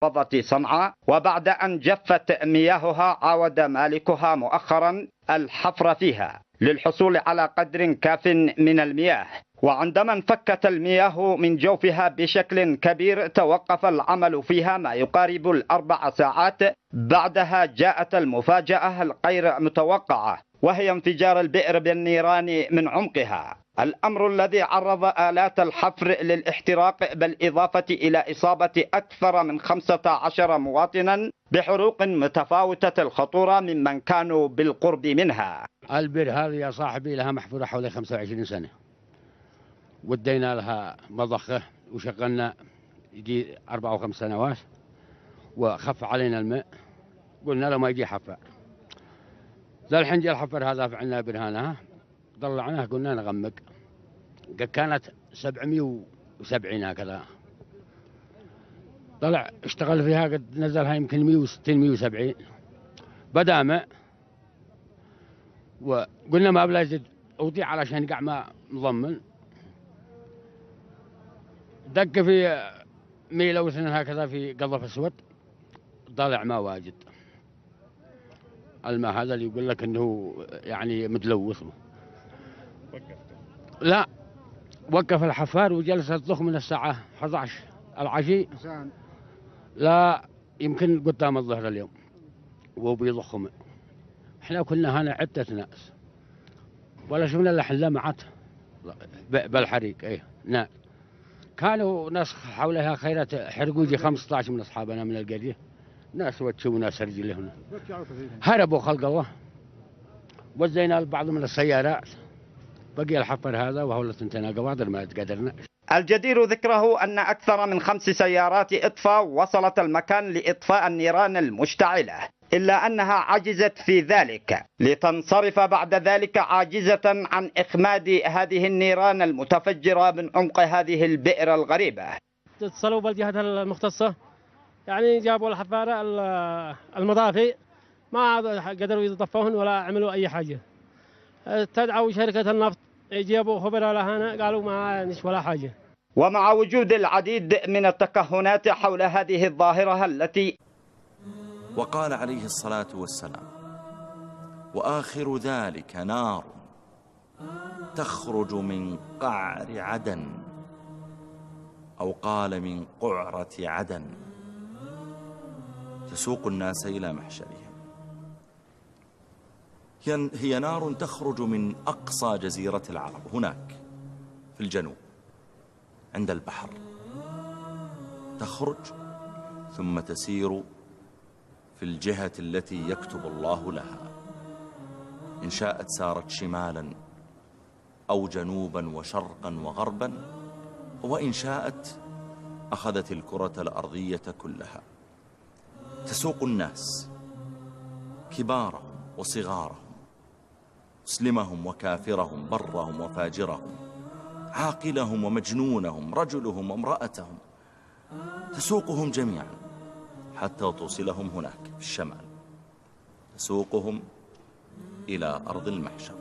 محافظة صنعاء، وبعد أن جفت مياهها عاود مالكها مؤخرا الحفر فيها للحصول على قدر كاف من المياه، وعندما انفكت المياه من جوفها بشكل كبير توقف العمل فيها ما يقارب 4 ساعات. بعدها جاءت المفاجأة الغير متوقعة، وهي انفجار البئر بالنيران من عمقها، الأمر الذي عرض آلات الحفر للاحتراق، بالإضافة إلى إصابة أكثر من 15 مواطنا بحروق متفاوتة الخطورة ممن كانوا بالقرب منها. البئر هذه يا صاحبي لها محفورة حوالي 25 سنة، ودينا لها مضخة وشغلنا يجي 4 أو 5 سنوات، وخف علينا الماء، قلنا له ما يجي حفر. ذا الحين جاء الحفر هذا فعلنا برهانها، طلعناه قلنا نغمق، كانت 770 هكذا، طلع اشتغل فيها قد نزلها يمكن 160 170، بدا ماء، وقلنا ما بلا يزيد أوطي علشان يقع ماء مضمن، دق في ميلة وثنين هكذا في قذف اسود، طالع ماء واجد. الماء هذا اللي يقول لك انه يعني متلوث. لا، وقف الحفار وجلس يضخ من الساعة 11 العشي، لا يمكن قدام الظهر اليوم وبيضخ ماء. احنا كنا هنا عدة ناس ولا شفنا الا لمعت بالحريق. ايه نعم، كانوا ناس حولها خيرات حرقوا يجي 15 من اصحابنا من القرية، ناس وجهوا وناس رجلهم، هربوا خلق الله. وزينا البعض من السيارات، بقي الحفر هذا وهو تنتنا قواضر ما قدرنا. الجدير ذكره أن أكثر من 5 سيارات إطفاء وصلت المكان لإطفاء النيران المشتعلة، إلا أنها عجزت في ذلك، لتنصرف بعد ذلك عاجزة عن إخماد هذه النيران المتفجرة من عمق هذه البئر الغريبة. اتصلوا بالجهات المختصة، يعني جابوا الحفارة المضافي، ما قدروا يطفوهن ولا عملوا أي حاجة. استدعوا شركة النفط يجيبوا خبراء لهنا، قالوا ما نش ولا حاجة. ومع وجود العديد من التكهنات حول هذه الظاهرة التي وقال عليه الصلاة والسلام: وآخر ذلك نار تخرج من قعر عدن، أو قال من قعرة عدن، تسوق الناس إلى محشرهم. هي نار تخرج من أقصى جزيرة العرب هناك في الجنوب عند البحر، تخرج ثم تسير في الجهة التي يكتب الله لها، إن شاءت سارت شمالا أو جنوبا وشرقا وغربا، وإن شاءت أخذت الكرة الأرضية كلها، تسوق الناس كبارهم وصغارهم، مسلمهم وكافرهم، برهم وفاجرهم، عاقلهم ومجنونهم، رجلهم وامرأتهم، تسوقهم جميعا حتى توصلهم هناك في الشمال، تسوقهم إلى أرض المحشر.